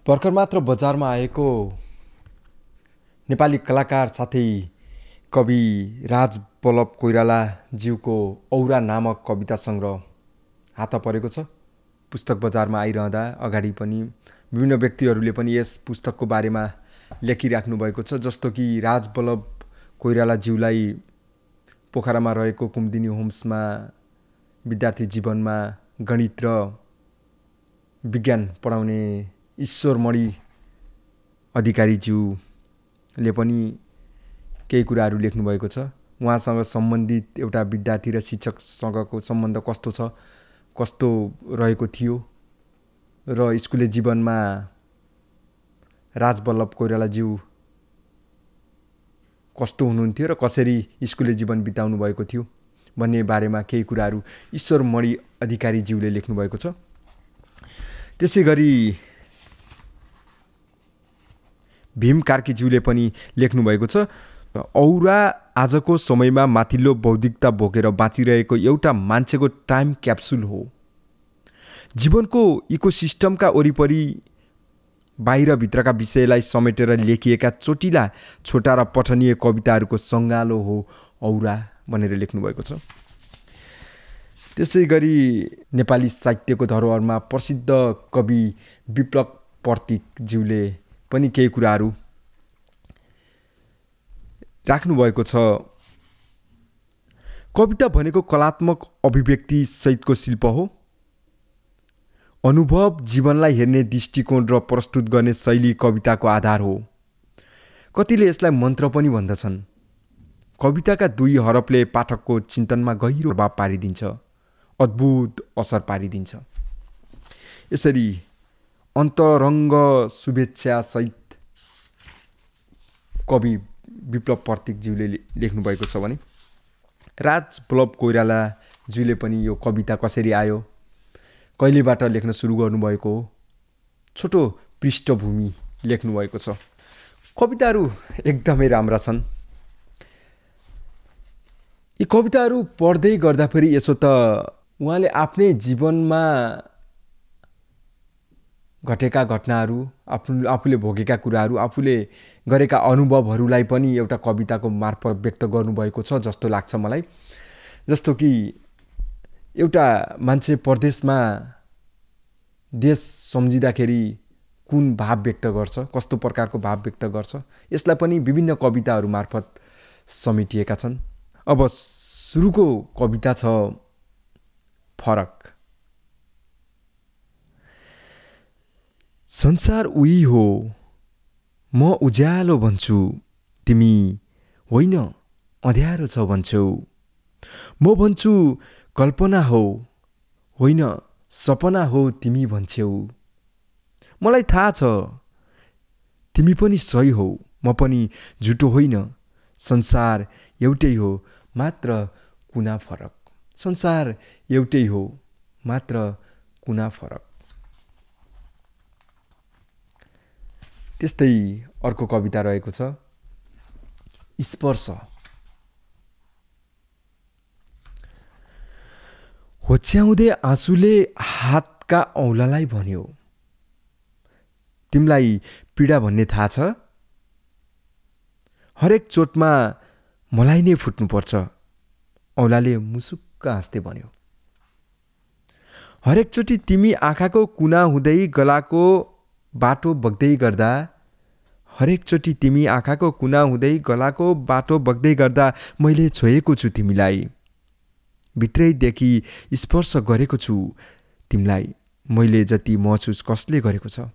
भर्खर मात्र बजारमा आएको नेपाली कलाकार साथै कवि राजवल्लभ कोइरालाज्यूको औरा नामक कविता सङ्ग्रह हात परेको छ। पुस्तक बजारमा आइरहँदा अगाडि पनि विभिन्न व्यक्तिहरूले पनि यस पुस्तकको बारेमा लेखिराख्नु भएको छ। जस्तो कि राजवल्लभ कोइरालाज्यूलाई पोखरामा रहेको कुमुदिनी होम्समा विद्यार्थी जीवनमा गणित र विज्ञान पढाउने ईश्वरमणि अधिकारीज्यूले पनि केही कुराहरू लेख्नु भएको छ। उहाँसँग सम्बन्धित एउटा विद्यार्थी र शिक्षकसँगको सम्बन्ध कस्तो छ, कस्तो रहेको थियो र स्कुले जीवनमा राजवल्लभ कोइरालाज्यू कस्तो हुनुहुन्थ्यो र कसरी स्कुले जीवन बिताउनु भएको थियो भन्ने बारेमा केही कुराहरू ईश्वरमणि अधिकारीज्यूले लेख्नु भएको छ। त्यसै गरी भीम कार्कीज्यूले पनि लेख्नु भएको छ। औरा आजको समयमा माथिल्लो बौद्धिकता बोकेर बाँचिरहेको एउटा मान्छेको टाइम क्याप्सुल हो। जीवनको इकोसिस्टमका वरिपरि बाहिर भित्रका विषयलाई समेटेर लेखिएका चोटिला छोटा र पठनीय कविताहरूको सङ्गालो हो औरा भनेर लेख्नु भएको छ। त्यसै गरी नेपाली साहित्यको धरोहरमा प्रसिद्ध कवि विप्लव प्रतीकज्यूले पनि केही कुराहरू राख्नु भएको छ। कविता भनेको कलात्मक अभिव्यक्ति सहितको शिल्प हो। अनुभव, जीवनलाई हेर्ने दृष्टिकोण र प्रस्तुत गर्ने शैली कविताको आधार हो। कतिले यसलाई मन्त्र पनि भन्दछन्। कविताका दुई हरफले पाठकको चिन्तनमा गहिरो प्रभाव पारिदिन्छ, अद्भुत असर पारिदिन्छ। यसरी अन्तरङ्ग शुभेच्छा सहित कवि विप्लव प्रतीकज्यूले लेख्नु भएको छ भने राजवल्लभ कोइरालाज्यूले पनि यो कविता कसरी आयो, कहिलेबाट लेख्न सुरु गर्नुभएको हो, छोटो पृष्ठभूमि लेख्नु भएको छ। कविताहरू एकदमै राम्रा छन्। यी कविताहरू पढ्दै गर्दाखेरि यसो त उहाँले आफ्नै जीवनमा घटेका घटनाहरू, आफूले भोगेका कुराहरू, आफूले गरेका अनुभवहरूलाई पनि एउटा कविताको मार्फत व्यक्त गर्नुभएको छ जस्तो लाग्छ मलाई। जस्तो कि एउटा मान्छे परदेशमा देश सम्झिँदाखेरि कुन भाव व्यक्त गर्छ, कस्तो प्रकारको भाव व्यक्त गर्छ, यसलाई पनि विभिन्न कविताहरू मार्फत समेटिएका छन्। अब सुरुको कविता छ फरक। संसार उही हो, म उज्यालो भन्छु, तिमी होइन अँध्यारो छ भन्छौ। म भन्छु कल्पना हो, होइन सपना हो तिमी भन्छौ। मलाई थाहा छ तिमी पनि सही हो, म पनि झुटो होइन। संसार एउटै हो, मात्र कुना फरक। संसार एउटै हो, मात्र कुना फरक। त्यस्तै अर्को कविता रहेको छ स्पर्श। होच्याउँदै आँसुले हातका औँलालाई भन्यो, तिमीलाई पीडा भन्ने थाहा छ? हरेक चोटमा मलाई नै फुट्नुपर्छ, औँलाले मुसुक्क हाँस्दै भन्यो। हरेक चोटि तिमी आँखाको कुना हुँदै गलाको बाटो बग्दै गर्दा, हरेक चोटि तिमी आँखाको कुना हुँदै गलाको बाटो बग्दै गर्दा मैले छोएको छु तिमीलाई। भित्रैदेखि स्पर्श गरेको छु तिमीलाई, मैले जति महसुस कसले गरेको छ।